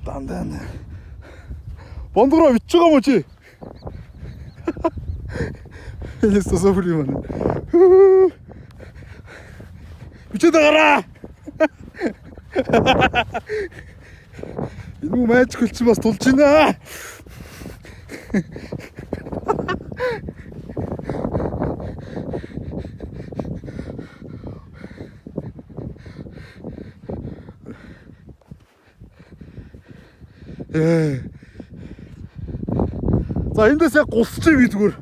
Дандаа. Бондгороо бичиж байгаа юм уу чи? Ястаа сопли мана. Бичээд агараа. Энэ муу майж хөлцөн бас тулж байна. За эндээс яг гусчих би зүгээр.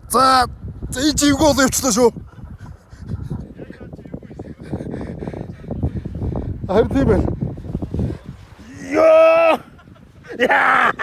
За энэ чивгөө л явчлаа шүү. Харин тийм байна. Яа! Яа!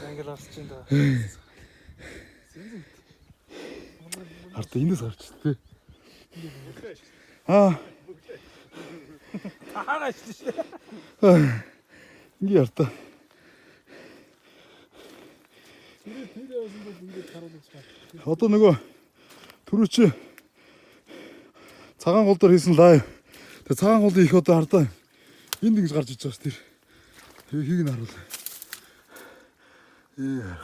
Англ арч чинь да. Харта эндээс гарч тээ. Тахаар ажиллаж шүү. Ингээ харта. Тэр явсан бол ингээд харуулж байна. Одоо нөгөө түрүүч цагаан гол дээр хийсэн лайв. Тэгээ цагаан голын их одоо хардаа энд ингэж гарч иж байгаа ш тэр. Тэгээ хийг нь харуул. Тэр.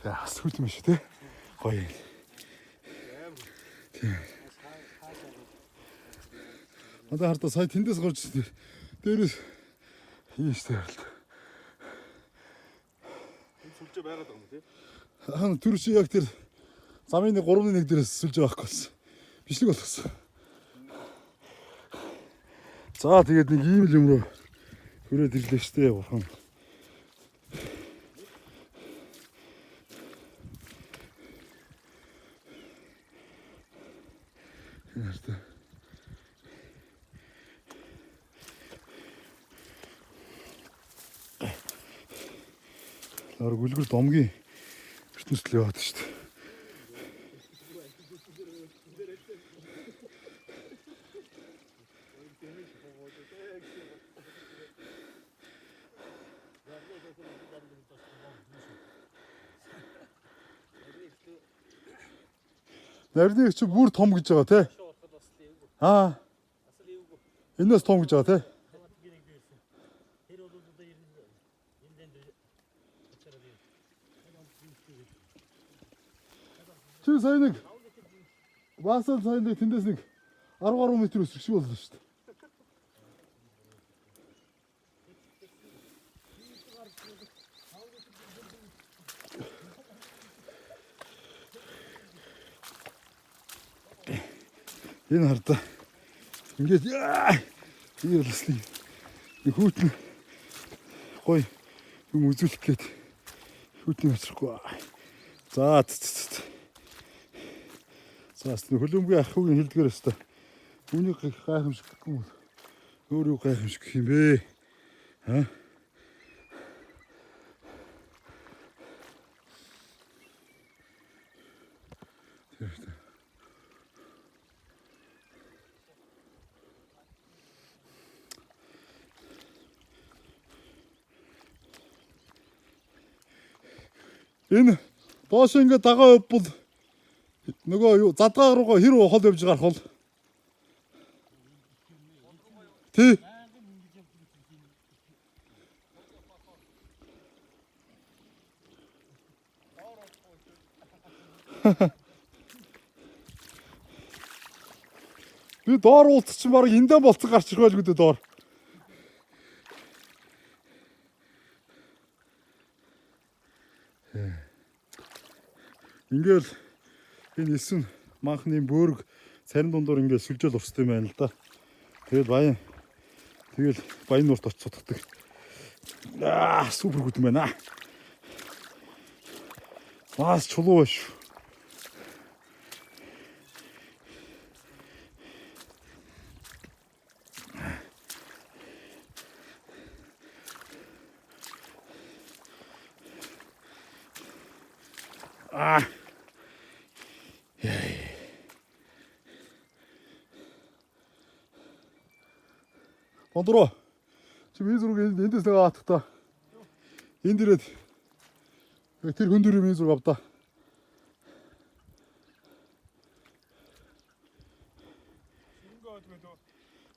Яа, сүлт юм шүү те. Гоё. Тийм. Одоо хардаа сая тэндээс гарч дээрээс хийжтэй харалт. Сүлжээ байгаад байгаа юм тий. Хаана түрүүч яг тэр замын 3-1 дээрээс сүлж байгаа байхгүй. Бичлэг болгосон. За тэгээд нэг ийм л юм руу хүрээд ирлээ штэ бурхан. Ярта. Лар гүлгэр домгийн ертөнцөд яваад штэ. Нарны чи бүр том гэж байгаа те. Аа. Энэс том гэж байгаа те. Чи сая нэг Баасан сая нэг тэндээс нэг 10 м өсөх шиг боллоо шүү дээ. Энэ хардаа ингээд ийрлэслий нэг хүүтэн гой юм үзүүлэх гээд хүүтний очихгүй. За хөлөмбөгийн ахыгийн хэлдгээр өстө. Үүнийг гайхамшиг гэхгүй юм. Өөрөө гайхамшиг гэх юм бэ? Аа? Энэ доош ингээд дагаа явбал нөгөө юу задгаа руугаа хэр хол явж гарах бол тий би доор уулц чинь баг эндээ болцсон гарч ирэх байлгүй дээ доор. Ингээл энэ эсвэн манхны бөөрг царин дундуур ингээд сүлжээл урсдаг юм байна л да. Тэгэл баян нуурт очиж сутгадаг. Супер гүт юм байна. Бас чулуу шүү. 아. Дондороо. Чи миний зургийг эндээс нэг хатахта. Энд ирээд тэр хүн дөрөв миний зураг авдаа.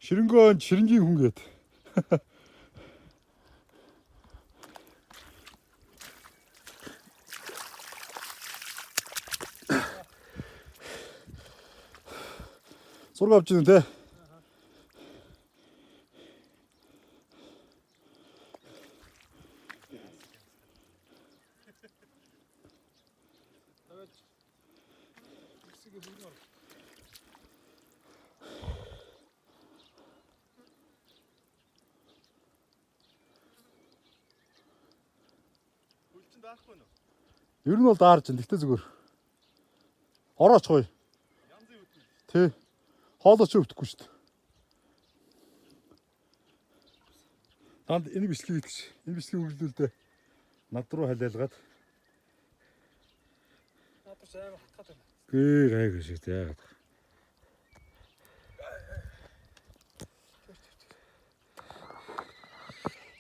Ширэнгөө ширэнгийн хүн гээд. Зураг авч ирэн те. Ер нь бол даарч байна. Тэгтээ зүгээр. Орооч гоё. Янзын өвдөө. Тий. Хоолооч өвдөхгүй шүү дээ. Танд энэ бичлэгийг идэж, энэ бичлэгийг үргэлжлүүлдэ. Над руу халиалгаад. Надад ч амар хатгаад байна. Гээ гайг шиг яагаад.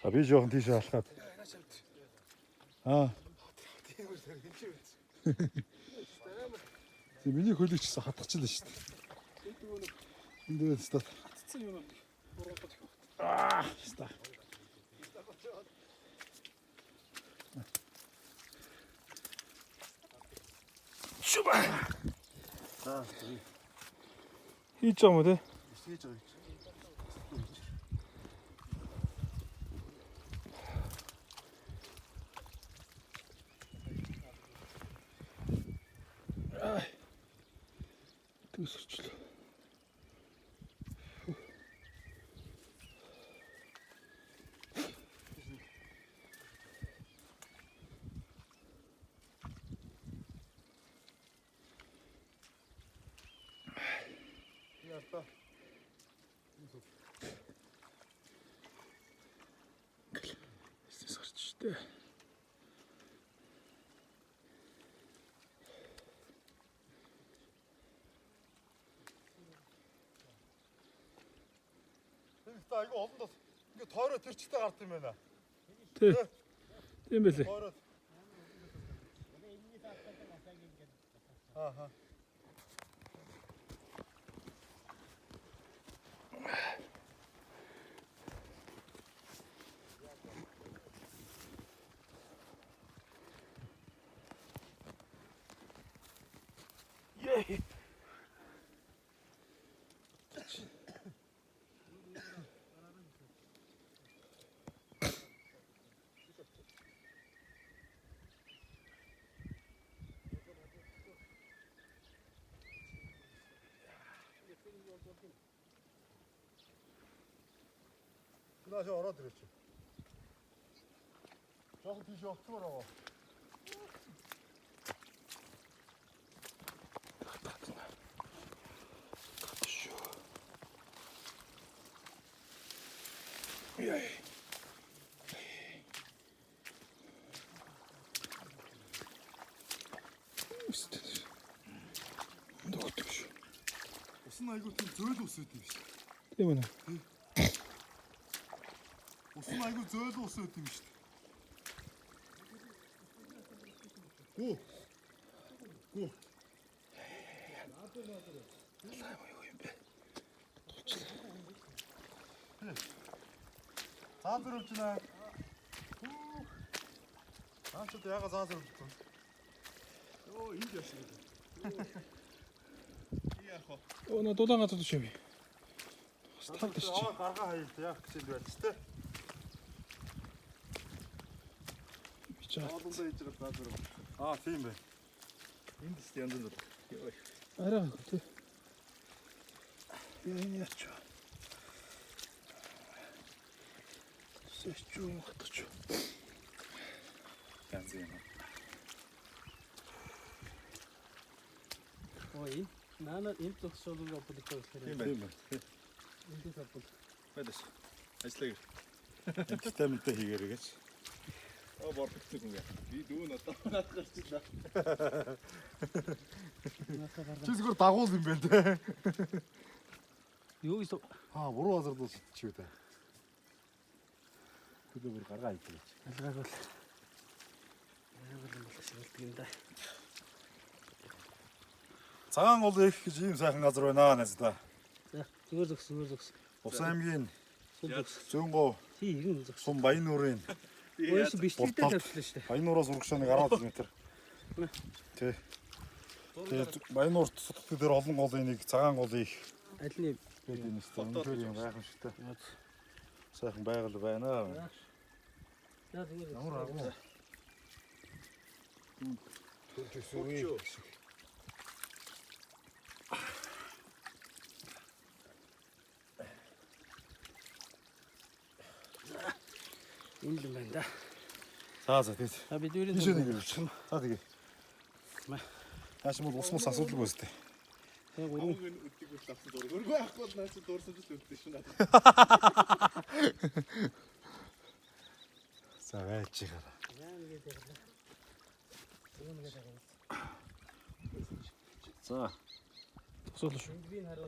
А би жоохон тийш алхаад. Аа. Миний хөлийг ч гэсэн хатгачлаа шүү дээ. Энд дээр стат. Хатцсан юм уу? Буруудад. Аа, стат. Шуба. Аа, Хийж байгаа юм уу те? хийж байгаа. Төсөрчлөө. Яста. Эсэс гарч штэ. Айгу олондос ингээ тойроо тэр чигтээ гард юм байна. Тий. Тийм байлээ. Тойроо. Ааха. Yay. Куда 저 ороод ирээч. Жоохон тийш явцгаар аваа. Яй. Догтөш. Усан айгуу тийм зөөл ус үүд юм биш. Тийм байна. Усан айгуу зөөл ус үүд юм биш. Гүү. Гүү. Заанзруулжнаа. Заанчууд яга заанзруулсан. Оо энд яасан бэ? Яах вэ? Оо на дулаан газар төшөө. Стат чи. Гаргаа хайлт яах гэж юм байна ч тэ. Бичээ. Оолондоо хийж байгаа заанзруул. Аа тийм бай. Энд тест янз бүр. Арай тий. Энэ яач. Сэчүү хатч. Янз юм. Ой, наана энэ төгсөлөөр бүлэхгүй Тийм байна. энэ саппул. Мэдээс. Ажлаа. Витаминтай хийгээрэй гэж. Бордогцсон юм яа. Би дүү надад гарчихлаа. Чи зүгээр дагуул юм байна те. Юу гэсэн Буруу газар дуусч чи үү те. Хөдөө бүр гаргаа хийх. алгааг бол шилдэг юм да. Цагаан гол их гэж ийм сайхан газар байна нэстэ. За зүгээр зөкс. Усан аймгийн Зөкс. Зөнгөө Чи ирэн зөкс. Сум Баян нуурын Ойс бичлэгтэй тавьчихлаа шүү дээ. Баян нуураас урагшааны 10 км. Тий. Тэгээд Баян нуурт сутгдаг дээр олон голын нэг цагаан голын их Альны гэдэг юм шүү дээ. Үнэхээр юм гайхамшигтай. Сайхан байгаль байна. За зүгээр. Ямар агуу. Энэ л юм байна да. За тэгээд За бид үрийн тийш нэг явууч. За тэгээд. Яаш мод ус мус асуудалгүй өстэй. тэг гурван Хамгийн үдийг үл авсан дург. Өргөө авахгүй наас дуурсан ч үлдсэн шин надад. За байж байгаа. За. тусуулж шүү. Би хараад